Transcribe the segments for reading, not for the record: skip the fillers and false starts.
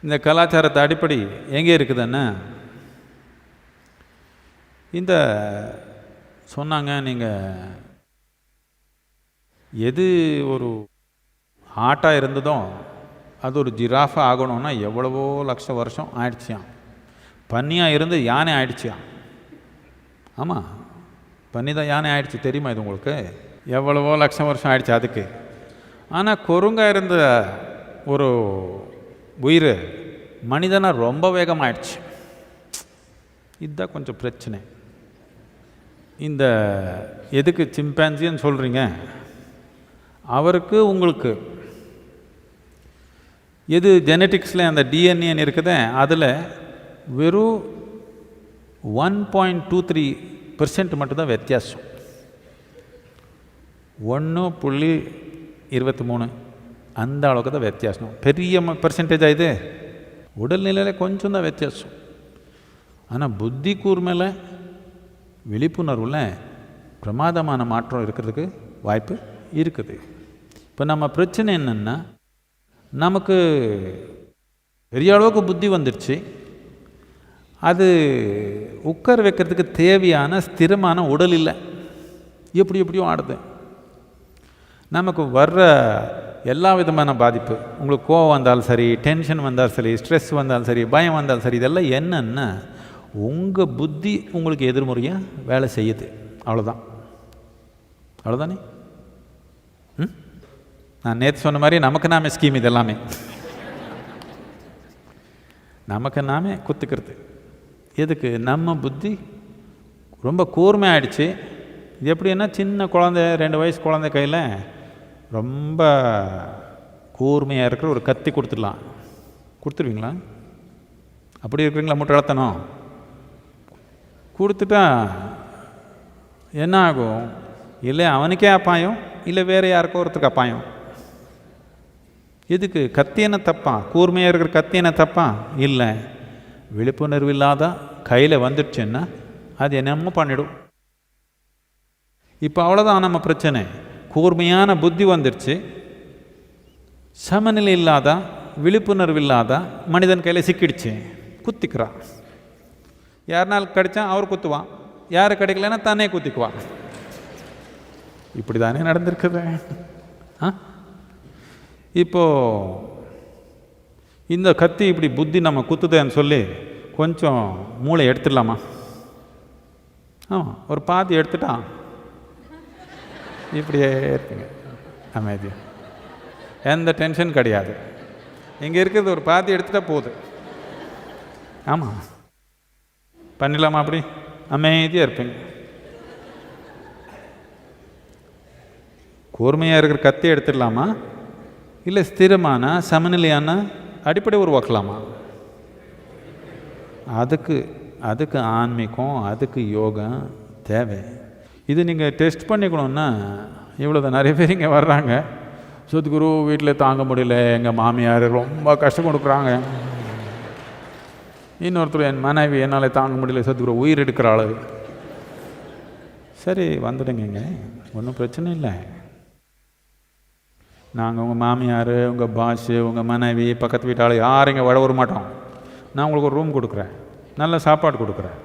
இந்த கலாச்சாரத்தை அடிப்படை எங்கே இருக்குதுன்னா, இந்த சொன்னாங்க நீங்கள் எது ஒரு ஆட்டாக இருந்ததோ அது ஒரு ஜிராஃபாக ஆகணும்னா எவ்வளவோ லட்ச வருஷம் ஆயிடுச்சியாம். பன்னியாக இருந்து யானை ஆயிடுச்சியாம். ஆமாம், பன்னி தான் யானை ஆயிடுச்சு, தெரியுமா இது உங்களுக்கு? எவ்வளவோ லட்சம் வருஷம் ஆயிடுச்சு அதுக்கு. ஆனால் குறுங்காக இருந்த ஒரு உயிர் மனிதனாக ரொம்ப வேகமாகிடுச்சு. இதுதான் கொஞ்சம் பிரச்சனை. இந்த எதுக்கு சிம்பான்சின்னு சொல்கிறீங்க, அவருக்கு உங்களுக்கு எது ஜெனட்டிக்ஸில் அந்த டிஎன்ஏன்னு இருக்குதே, அதில் வெறும் 1.23% மட்டும்தான் வித்தியாசம். 1.23 அந்த அளவுக்கு தான் வித்தியாசம். பெரிய பர்சன்டேஜாக இது. உடல்நிலையில் கொஞ்சம் தான் வித்தியாசம். ஆனால் புத்தி கூர்மையில் விழிப்புணர்வில் பிரமாதமான மாற்றம் இருக்கிறதுக்கு வாய்ப்பு இருக்குது. இப்போ நம்ம பிரச்சனை என்னென்னா, நமக்கு பெரிய அளவுக்கு புத்தி வந்துடுச்சு, அது உட்கார வைக்கிறதுக்கு தேவையான ஸ்திரமான உடல் இல்லை, எப்படியோ ஆடுது. நமக்கு வர்ற எல்லா விதமான பாதிப்பு, உங்களுக்கு கோவம் வந்தாலும் சரி, டென்ஷன் வந்தாலும் சரி, ஸ்ட்ரெஸ் வந்தாலும் சரி, பயம் வந்தாலும் சரி, இதெல்லாம் என்னன்னா உங்கள் புத்தி உங்களுக்கு எதிர்முறையாக வேலை செய்யுது. அவ்வளோதானே? நான் நேற்று சொன்ன மாதிரி நமக்கு நாமே ஸ்கீம், இது எல்லாமே நமக்கு நாமே குத்துக்கிறது. எதுக்கு? நம்ம புத்தி ரொம்ப கூர்மை ஆயிடுச்சு. இது எப்படின்னா, சின்ன குழந்தை, 2 வயசு குழந்தை கையில் ரொம்ப கூர்மையாக இருக்கிற ஒரு கத்தி கொடுத்துருவீங்களா? அப்படி இருக்கிறீங்களா? முட்டாள்தனம். கொடுத்துட்டா என்ன ஆகும்? இல்லை அவனுக்கே அப்பாயம், இல்லை வேறு யாருக்கோ ஒருத்தருக்கு அப்பாயம். எதுக்கு? கத்தி என்ன தப்பா? கூர்மையாக இருக்கிற கத்தி என்ன தப்பா? இல்லை. விழிப்புணர்வு இல்லாத கையில் வந்துடுச்சுன்னா அது என்னமோ பண்ணிடும். இப்போ அவ்வளோதான் நம்ம பிரச்சனை. கூர்மையான புத்தி வந்துடுச்சு, சமநிலை இல்லாத விழிப்புணர்வு இல்லாத மனிதன் கையில் சிக்கிடுச்சு, குத்திக்கிறான். யாருனால் கிடைச்சான் அவர் குத்துவான், யார் கிடைக்கலன்னா தானே குத்திக்குவான். இப்படி தானே நடந்திருக்குது. இப்போது இந்த கத்தி இப்படி புத்தி நம்ம குத்துதேன்னு சொல்லி கொஞ்சம் மூளை எடுத்துடலாமா? ஆமாம், ஒரு பாதி எடுத்துட்டான், இப்படியே இருக்குங்க அமைதி, எந்த டென்ஷன் கிடையாது. இங்கே இருக்கிறது ஒரு பாதி எடுத்துட்டா போகுது. ஆமாம், பண்ணிடலாமா? அப்படி அமைதியாக இருப்பீங்க. கூர்மையாக இருக்கிற கத்தி எடுத்துடலாமா, இல்லை ஸ்திரமான சமநிலையான அடிப்படை உருவாக்கலாமா? அதுக்கு ஆன்மீகம், அதுக்கு யோகா தேவை. இது நீங்கள் டெஸ்ட் பண்ணிக்கணுன்னா இவ்வளோ தான். நிறைய பேர் இங்கே வர்றாங்க, சத்குரு வீட்டில் தாங்க முடியல, எங்கள் மாமியார் ரொம்ப கஷ்டம் கொடுக்குறாங்க, இன்னொருத்தர் என் மனைவி என்னால் தாங்க முடியல, சத்குரு உயிர் எடுக்கிற அளவு. சரி, வந்துடுங்க, ஒன்றும் பிரச்சனை இல்லை. நாங்கள் உங்கள் மாமியார், உங்கள் பாஷு, உங்கள் மனைவி, பக்கத்து வீட்டால் யாரும் இங்கே வர மாட்டோம். நான் உங்களுக்கு ஒரு ரூம் கொடுக்குறேன், நல்ல சாப்பாடு கொடுக்குறேன்,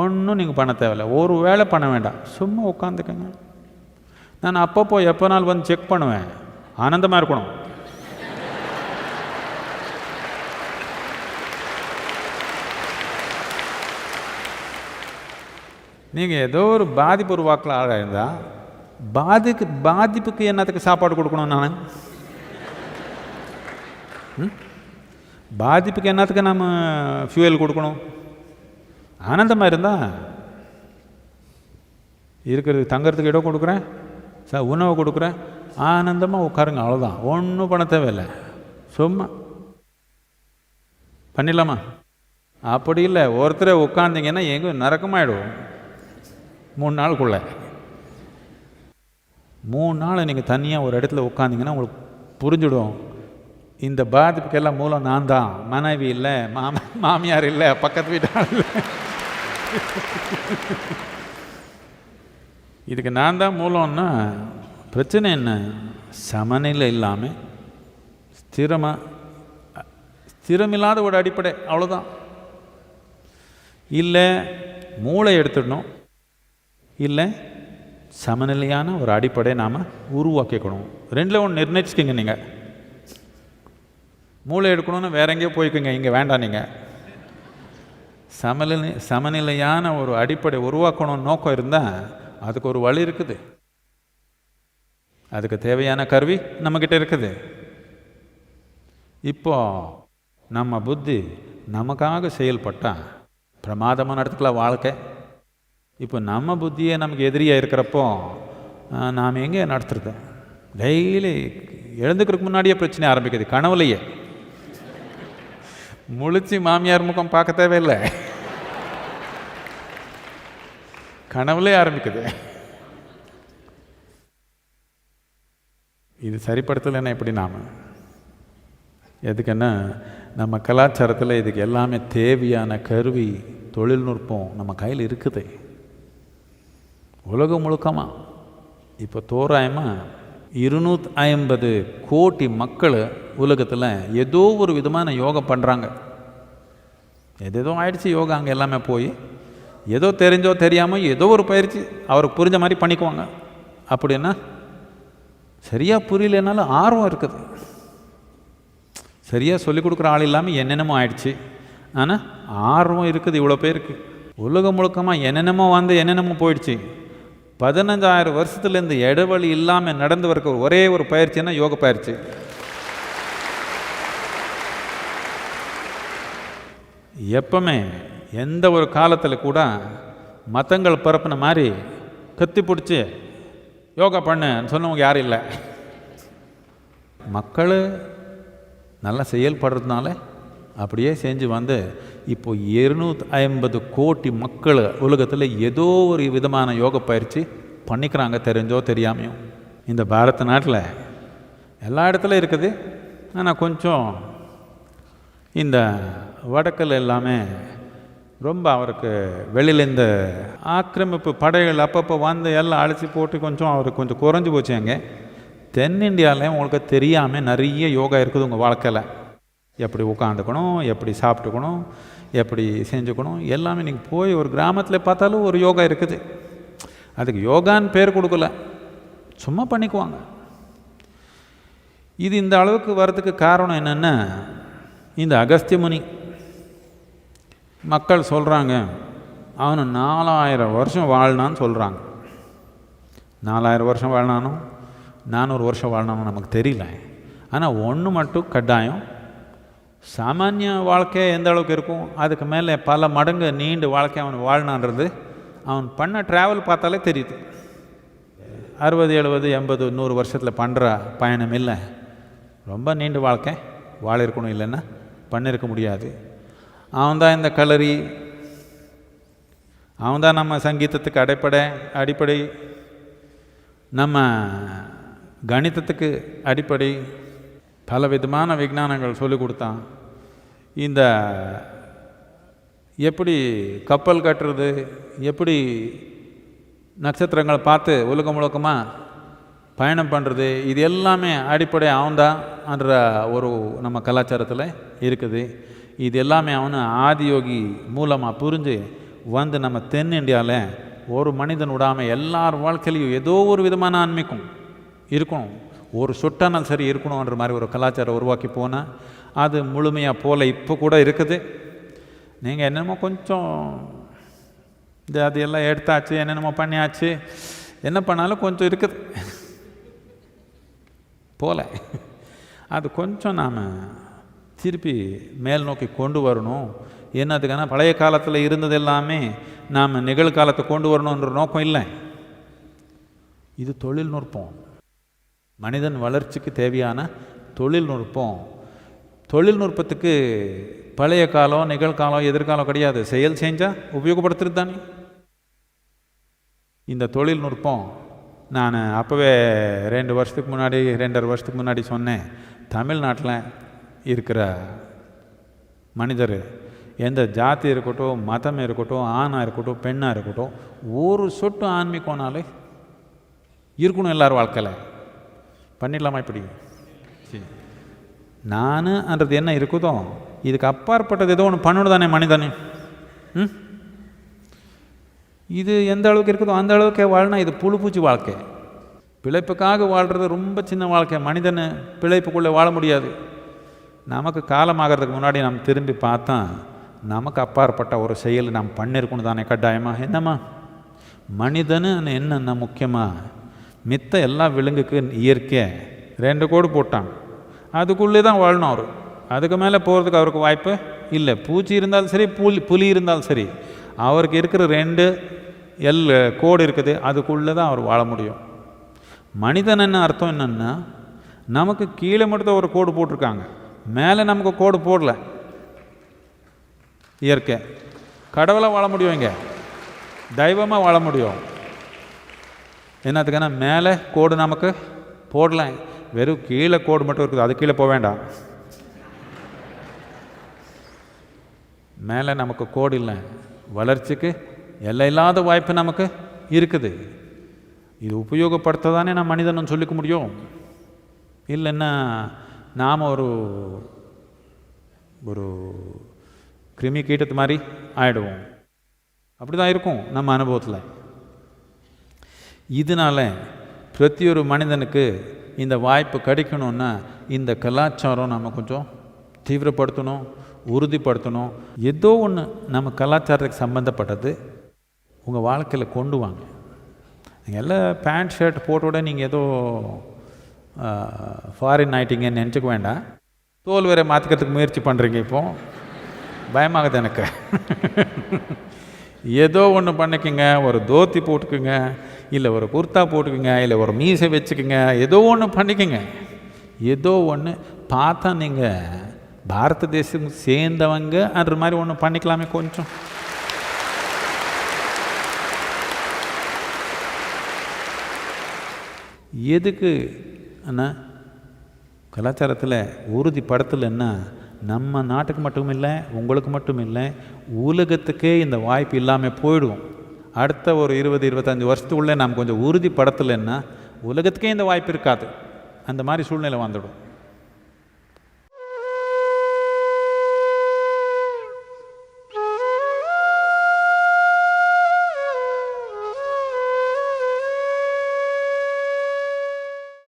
ஒன்றும் நீங்கள் பண்ண தேவையில்லை, ஒரு வேலை பண்ண வேண்டாம், சும்மா உட்காந்துக்கங்க. நான் அப்பப்போ எப்போ நாள் வந்து செக் பண்ணுவேன், ஆனந்தமாக இருக்கணும். நீங்கள் ஏதோ ஒரு பாதிப்பு உருவாக்கல ஆளாக இருந்தால் பாதிப்புக்கு என்னத்துக்கு சாப்பாடு கொடுக்கணும்? நான் பாதிப்புக்கு என்னத்துக்கு நம்ம ஃபியூயல் கொடுக்கணும்? ஆனந்தமாக இருந்தால் இருக்கிறது, தங்கிறதுக்கு இடம் கொடுக்குறேன், உணவு கொடுக்குறேன், ஆனந்தமாக உட்காருங்க, அவ்வளோதான். ஒன்றும் பண்ண தேவையில்லை, சும்மா பண்ணிடலாமா? அப்படி இல்லை, ஒருத்தரை உட்காந்திங்கன்னா எங்கே நரக்கமாயிடும். 3 நாளுக்குள்ளே 3 நாள் நீங்கள் தனியாக ஒரு இடத்துல உட்காந்திங்கன்னா உங்களுக்கு புரிஞ்சுடும், இந்த பாதிப்புக்கெல்லாம் மூலம் நான் தான். மனைவி இல்லை, மாமியார் இல்லை, பக்கத்து வீட்டால் இல்லை, இதுக்கு நான் தான் மூலம்னா பிரச்சனை என்ன? சமநிலை இல்லாமல் ஸ்திரமாக ஸ்திரமில்லாத ஒரு அடிப்படை, அவ்வளோதான். இல்லை மூளை எடுத்துடணும், இல்லை சமநிலையான ஒரு அடிப்படை நாம் உருவாக்கிக்கணும். ரெண்டில் ஒன்று நிர்ணயிச்சுக்கிங்க. நீங்கள் மூளை எடுக்கணும்னு வேற எங்கேயோ போய்க்குங்க, இங்கே வேண்டாம். நீங்கள் சமநிலையான ஒரு அடிப்படை உருவாக்கணும்னு நோக்கம் இருந்தால் அதுக்கு ஒரு வழி இருக்குது. அதுக்கு தேவையான கருவி நம்மக்கிட்ட இருக்குது. இப்போ நம்ம புத்தி நமக்காக செயல்பட்டால் பிரமாதமாக நடத்துக்கலாம் வாழ்க்கை. இப்போ நம்ம புத்தியே நமக்கு எதிரியாக இருக்கிறப்போ நாம் எங்கே நடத்துறது? டெய்லி எழுந்துக்கிறதுக்கு முன்னாடியே பிரச்சனை ஆரம்பிக்குது, கனவுலையே. முழிச்சு மாமியார் முகம் பார்க்க தேவையில்லை, கனவுலே ஆரம்பிக்குது. இது சரிப்படுத்தலைன்னா எப்படி? நாம் எதுக்குன்னா நம்ம கலாச்சாரத்தில் இதுக்கு எல்லாமே தேவையான கருவி தொழில்நுட்பம் நம்ம கையில் இருக்குது. உலகம் முழுக்கமாக இப்போ தோராயமாக 250 கோடி மக்கள் உலகத்தில் ஏதோ ஒரு விதமான யோகா பண்ணுறாங்க. ஏதேதோ ஆயிடுச்சு யோகா, அங்கே எல்லாமே போய் ஏதோ தெரிஞ்சோ தெரியாமல் ஏதோ ஒரு பயிற்சி அவருக்கு புரிஞ்ச மாதிரி பண்ணிக்குவாங்க. அப்படின்னா சரியாக புரியலனாலும் ஆர்வம் இருக்குது. சரியாக சொல்லிக் கொடுக்குற ஆள் இல்லாமல் என்னென்னமோ ஆயிடுச்சு, ஆனால் ஆர்வம் இருக்குது. இவ்வளோ பேருக்கு உலகம் முழுக்கமாக என்னென்னமோ வந்து என்னென்னமோ போயிடுச்சு. 15,000 வருஷத்துலேருந்து இடைவெளி இல்லாமல் நடந்து வர ஒரே ஒரு பயிற்சின்னா யோக பயிற்சி. எப்பவுமே எந்த ஒரு காலத்தில் கூட மதங்கள் பரப்புன மாதிரி கத்தி பிடிச்சி யோகா பண்ணுன்னு சொன்னவங்க யாரும் இல்லை. மக்கள் நல்லா செயல்படுறதுனால அப்படியே செஞ்சு வந்து இப்போ 250 கோடி மக்கள் உலகத்தில் ஏதோ ஒரு விதமான யோக பயிற்சி பண்ணிக்கிறாங்க, தெரிஞ்சோ தெரியாமையும். இந்த பாரத நாட்டில் எல்லா இடத்துலையும் இருக்குது. ஆனால் கொஞ்சம் இந்த வடக்கில் எல்லாமே ரொம்ப அவருக்கு வெளியில் இந்த ஆக்கிரமிப்பு படைகள் அப்பப்போ வந்து எல்லாம் அழைச்சி போட்டு கொஞ்சம் அவருக்கு கொஞ்சம் குறைஞ்சி போச்சு. அங்கே தென்னிந்தியாவில் உங்களுக்கு தெரியாமல் நிறைய யோகா இருக்குது உங்கள் வாழ்க்கையில். எப்படி உட்காந்துக்கணும், எப்படி சாப்பிட்டுக்கணும், எப்படி செஞ்சுக்கணும், எல்லாமே நீங்கள் போய் ஒரு கிராமத்தில் பார்த்தாலும் ஒரு யோகா இருக்குது. அதுக்கு யோகான்னு பேர் கொடுக்கல, சும்மா பண்ணிக்குவாங்க. இது இந்த அளவுக்கு வர்றதுக்கு காரணம் என்னென்னா, இந்த அகஸ்திய முனி மக்கள் சொல்கிறாங்க அவனு 4000 வருஷம் வாழ்னான்னு சொல்கிறாங்க. 4000 வருஷம் வாழ்னானோ 400 வருஷம் வாழ்னானோ நமக்கு தெரியல. ஆனால் ஒன்று மட்டும் கட்டாயம், சாமானிய வாழ்க்கை எந்த அளவுக்கு இருக்கும் அதுக்கு மேலே பல மடங்கு நீண்டு வாழ்க்கை அவன் வாழ்னான்றது அவன் பண்ண ட்ராவல் பார்த்தாலே தெரியுது. 60, 70, 80, 100 வருஷத்தில் பண்ணுற பயணம் இல்லை, ரொம்ப நீண்டு வாழ்க்கை வாழிருக்கணும். இல்லைன்னா பண்ணியிருக்க முடியாது. அவன்தான் இந்த கலரி, அவன்தான் நம்ம சங்கீதத்துக்கு அடிப்படை, நம்ம கணிதத்துக்கு அடிப்படை, பல விதமான விஞ்ஞானங்கள் சொல்லிக் கொடுத்தான். இந்த எப்படி கப்பல் கட்டுறது, எப்படி நட்சத்திரங்களை பார்த்து உலகம் முழுக்கமாக பயணம் பண்ணுறது, இது எல்லாமே அடிப்படை அவன்தான்ற ஒரு நம்ம கலாச்சாரத்தில் இருக்குது. இது எல்லாமே அவனு ஆதியோகி மூலமாக புரிஞ்சு வந்து நம்ம தென்னிந்தியாவில் ஒரு மனிதன் விடாமல் எல்லார் வாழ்க்கையிலையும் ஏதோ ஒரு விதமான ஆன்மீகம் இருக்கணும், ஒரு சொட்டானால் சரி இருக்கணுன்ற மாதிரி ஒரு கலாச்சாரம் உருவாக்கி போனால் அது முழுமையாக போல இப்போ கூட இருக்குது. நீங்கள் என்னென்னமோ கொஞ்சம் அது எல்லாம் எடுத்தாச்சு, என்னென்னமோ பண்ணியாச்சு, என்ன பண்ணாலும் கொஞ்சம் இருக்குது போல. அது கொஞ்சம் நாம் திருப்பி மேல் நோக்கி கொண்டு வரணும். என்னதுக்கான பழைய காலத்தில் இருந்தது எல்லாமே நாம் நிகழ்காலத்தை கொண்டு வரணுன்ற நோக்கம் இல்லை. இது தொழில்நுட்பம், மனிதன் வளர்ச்சிக்கு தேவையான தொழில்நுட்பம். தொழில்நுட்பத்துக்கு பழைய காலம், நிகழ்காலம், எதிர்காலம் கிடையாது. செயல் செஞ்சால் உபயோகப்படுத்துறது தானே இந்த தொழில்நுட்பம். நான் அப்போவே 2 வருஷத்துக்கு முன்னாடி 2.5 வருஷத்துக்கு முன்னாடி சொன்னேன், தமிழ்நாட்டில் இருக்கிற மனிதர் எந்த ஜாதி இருக்கட்டும், மதம் இருக்கட்டும், ஆணாக இருக்கட்டும், பெண்ணாக இருக்கட்டும், ஒரு சொட்டு ஆன்மீகம்னாலே இருக்கணும் எல்லார் வாழ்க்கையில். பண்ணிடலாமா இப்படி? நானுன்றது என்ன இருக்குதோ இதுக்கு அப்பாற்பட்டது ஏதோ ஒன்று பண்ணணும் தானே மனிதனே. இது எந்த அளவுக்கு இருக்குதோ அந்த அளவுக்கு வாழ்னா இது புழுப்பூச்சி வாழ்க்கை. பிழைப்புக்காக வாழ்கிறது ரொம்ப சின்ன வாழ்க்கை. மனிதன் பிழைப்புக்குள்ளே வாழ முடியாது. நமக்கு காலமாகிறதுக்கு முன்னாடி நம்ம திரும்பி பார்த்தா நமக்கு அப்பாற்பட்ட ஒரு செயல் நாம் பண்ணியிருக்கணும் தானே கட்டாயமாக. என்னம்மா மனிதனு என்னென்ன முக்கியமாக மித்த எல்லா விலங்குக்கு இயற்கை 2 கோடு போட்டான், அதுக்குள்ளே தான் வாழணும் அவர். அதுக்கு மேலே போகிறதுக்கு அவருக்கு வாய்ப்பு இல்லை. பூச்சி இருந்தாலும் சரி, புலி இருந்தாலும் சரி, அவருக்கு இருக்கிற 2 கோடு இருக்குது, அதுக்குள்ளே தான் அவர் வாழ முடியும். மனிதன் என்ன அர்த்தம் என்னென்னா, நமக்கு கீழே மட்டும் ஒரு கோடு போட்டிருக்காங்க, மேலே நமக்கு கோடு போடல. இயற்கை கடவுளாக வாழ முடியும், இங்கே தெய்வமாக வாழ முடியும். என்னத்துக்குன்னா மேலே கோடு நமக்கு போடல, வெறும் கீழே கோடு மட்டும் இருக்குது, அது கீழே போக வேண்டாம். மேலே நமக்கு கோடு இல்லை, வளர்ச்சிக்கு எல்லை இல்லாத வாய்ப்பு நமக்கு இருக்குது. இது உபயோகப்படுத்த தானே நான் மனிதனும் சொல்லிக்க முடியும். இல்லைன்னா நாம் ஒரு கிருமி கீட்டத்து மாதிரி ஆகிடுவோம். அப்படி தான் இருக்கும் நம்ம அனுபவத்தில். இதனால் பிரதி ஒரு மனிதனுக்கு இந்த வாய்ப்பு கிடைக்கணுன்னா இந்த கலாச்சாரம் நம்ம கொஞ்சம் தீவிரப்படுத்தணும், உறுதிப்படுத்தணும். ஏதோ ஒன்று நம்ம கலாச்சாரத்துக்கு சம்மந்தப்பட்டது உங்கள் வாழ்க்கையில் கொண்டு வாங்க. நீங்கள் எல்லாம் பேண்ட் ஷர்ட் போட்டோட நீங்கள் ஏதோ ஃபாரின் ஆகிட்டீங்கன்னு நினச்சிக்க வேண்டாம். தோல் வேற மாற்றிக்கிறதுக்கு முயற்சி பண்ணுறீங்க, இப்போது பயமாகுது எனக்கு. ஏதோ ஒன்று பண்ணிக்கோங்க, ஒரு தோத்தி போட்டுக்குங்க, இல்லை ஒரு குர்த்தா போட்டுக்குங்க, இல்லை ஒரு மீசை வச்சுக்குங்க, ஏதோ ஒன்று பண்ணிக்கோங்க. ஏதோ ஒன்று பார்த்தா நீங்கள் பாரத தேசம் சேர்ந்தவங்கன்ற மாதிரி ஒன்று பண்ணிக்கலாமே கொஞ்சம். எதுக்கு அண்ணா கலாச்சாரத்தில் உறுதிப்படுத்தலைன்னா, நம்ம நாட்டுக்கு மட்டும் இல்லை, உங்களுக்கு மட்டும் இல்லை, உலகத்துக்கே இந்த வாய்ப்பு இல்லாமல் போயிடுவோம். அடுத்த ஒரு 20-25 வருஷத்துக்குள்ளே நாம் கொஞ்சம் உறுதிப்படுத்தலைன்னா உலகத்துக்கே இந்த வாய்ப்பு இருக்காது. அந்த மாதிரி சூழ்நிலை வந்துடும்.